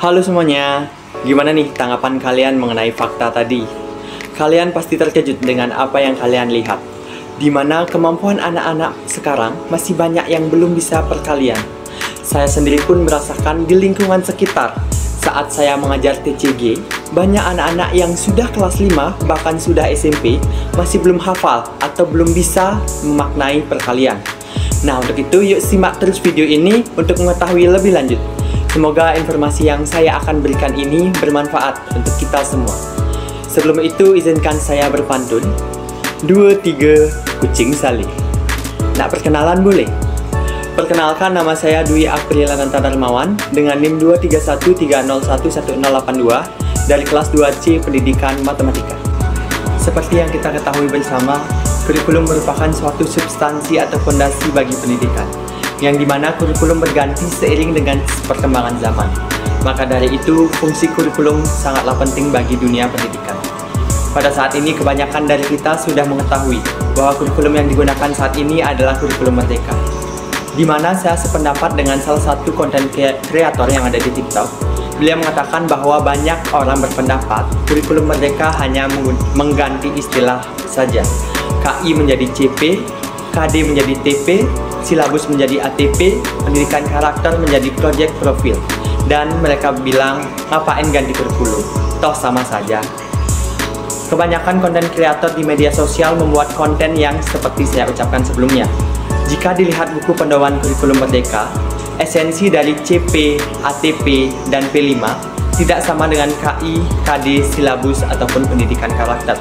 Halo semuanya, gimana nih tanggapan kalian mengenai fakta tadi? Kalian pasti terkejut dengan apa yang kalian lihat, di mana kemampuan anak-anak sekarang masih banyak yang belum bisa perkalian. Saya sendiri pun merasakan di lingkungan sekitar. Saat saya mengajar TCG, banyak anak-anak yang sudah kelas 5 bahkan sudah SMP masih belum hafal atau belum bisa memaknai perkalian. Nah, untuk itu yuk simak terus video ini untuk mengetahui lebih lanjut. Semoga informasi yang saya akan berikan ini bermanfaat untuk kita semua. Sebelum itu, izinkan saya berpantun. 2, 3, kucing salih. Nak perkenalan boleh? Perkenalkan, nama saya Dwi Aprilananta Darmawan dengan NIM 23130111082 dari kelas 2C Pendidikan Matematika. Seperti yang kita ketahui bersama, kurikulum merupakan suatu substansi atau fondasi bagi pendidikan, yang dimana kurikulum berganti seiring dengan perkembangan zaman. Maka dari itu, fungsi kurikulum sangatlah penting bagi dunia pendidikan. Pada saat ini, kebanyakan dari kita sudah mengetahui bahwa kurikulum yang digunakan saat ini adalah kurikulum merdeka. Di mana saya sependapat dengan salah satu konten kreator yang ada di TikTok. Beliau mengatakan bahwa banyak orang berpendapat kurikulum merdeka hanya mengganti istilah saja. KI menjadi CP, KD menjadi TP, silabus menjadi ATP, pendidikan karakter menjadi project profil. Dan mereka bilang, ngapain ganti kurikulum? Toh sama saja. Kebanyakan konten kreator di media sosial membuat konten yang seperti saya ucapkan sebelumnya. Jika dilihat buku panduan kurikulum merdeka, esensi dari CP, ATP, dan P5 tidak sama dengan KI, KD, silabus, ataupun pendidikan karakter.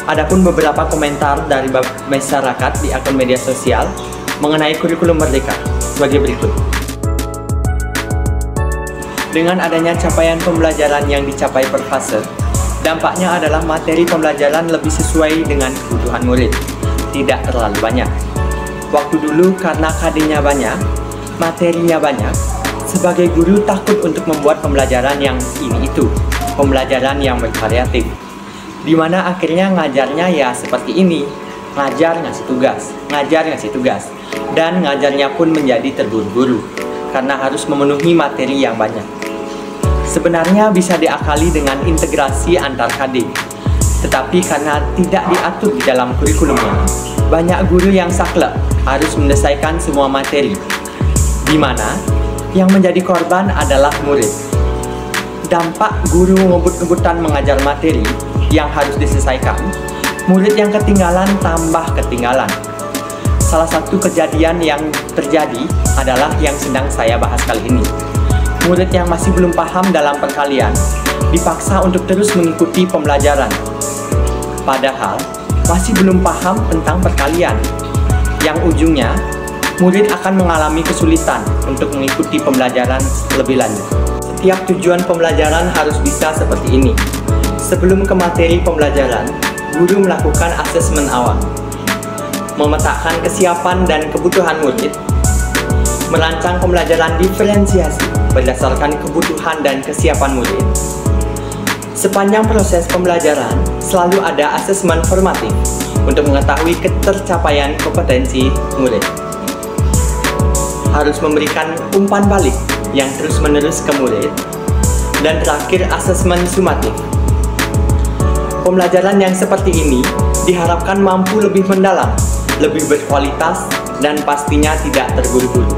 Adapun beberapa komentar dari masyarakat di akun media sosial mengenai kurikulum merdeka sebagai berikut. Dengan adanya capaian pembelajaran yang dicapai per fase, dampaknya adalah materi pembelajaran lebih sesuai dengan kebutuhan murid, tidak terlalu banyak. Waktu dulu karena KD-nya banyak, materinya banyak, sebagai guru takut untuk membuat pembelajaran yang ini itu, pembelajaran yang bervariatif. Di mana akhirnya ngajarnya ya seperti ini, ngajar ngasih tugas, dan ngajarnya pun menjadi terburu-buru karena harus memenuhi materi yang banyak. Sebenarnya bisa diakali dengan integrasi antar KD, tetapi karena tidak diatur di dalam kurikulumnya, banyak guru yang saklek harus menyelesaikan semua materi, di mana yang menjadi korban adalah murid. Dampak guru ngebut-ngebutan mengajar materi yang harus diselesaikan, murid yang ketinggalan tambah ketinggalan. Salah satu kejadian yang terjadi adalah yang sedang saya bahas kali ini. Murid yang masih belum paham dalam perkalian dipaksa untuk terus mengikuti pembelajaran, padahal masih belum paham tentang perkalian, yang ujungnya murid akan mengalami kesulitan untuk mengikuti pembelajaran lebih lanjut. Setiap tujuan pembelajaran harus bisa seperti ini. Sebelum ke materi pembelajaran, guru melakukan asesmen awal, memetakan kesiapan dan kebutuhan murid, merancang pembelajaran diferensiasi berdasarkan kebutuhan dan kesiapan murid. Sepanjang proses pembelajaran, selalu ada asesmen formatif untuk mengetahui ketercapaian kompetensi murid. Harus memberikan umpan balik yang terus-menerus ke murid. Dan terakhir, asesmen sumatif. Pembelajaran yang seperti ini diharapkan mampu lebih mendalam, lebih berkualitas, dan pastinya tidak terburu-buru.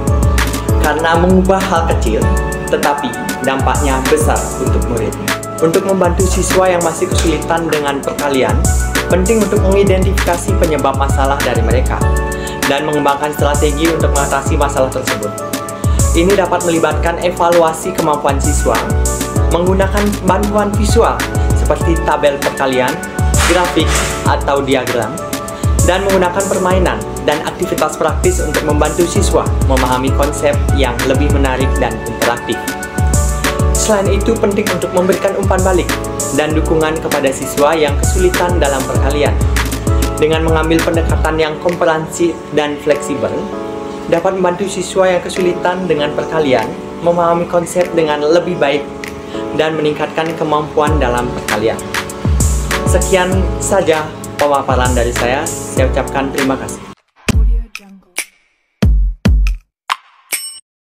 Karena mengubah hal kecil, tetapi dampaknya besar untuk murid. Untuk membantu siswa yang masih kesulitan dengan perkalian, penting untuk mengidentifikasi penyebab masalah dari mereka dan mengembangkan strategi untuk mengatasi masalah tersebut. Ini dapat melibatkan evaluasi kemampuan siswa, menggunakan bantuan visual seperti tabel perkalian, grafik, atau diagram, dan menggunakan permainan dan aktivitas praktis untuk membantu siswa memahami konsep yang lebih menarik dan interaktif. Selain itu, penting untuk memberikan umpan balik dan dukungan kepada siswa yang kesulitan dalam perkalian. Dengan mengambil pendekatan yang komprehensif dan fleksibel, dapat membantu siswa yang kesulitan dengan perkalian memahami konsep dengan lebih baik dan meningkatkan kemampuan dalam perkalian. Sekian saja pemaparan dari saya ucapkan terima kasih.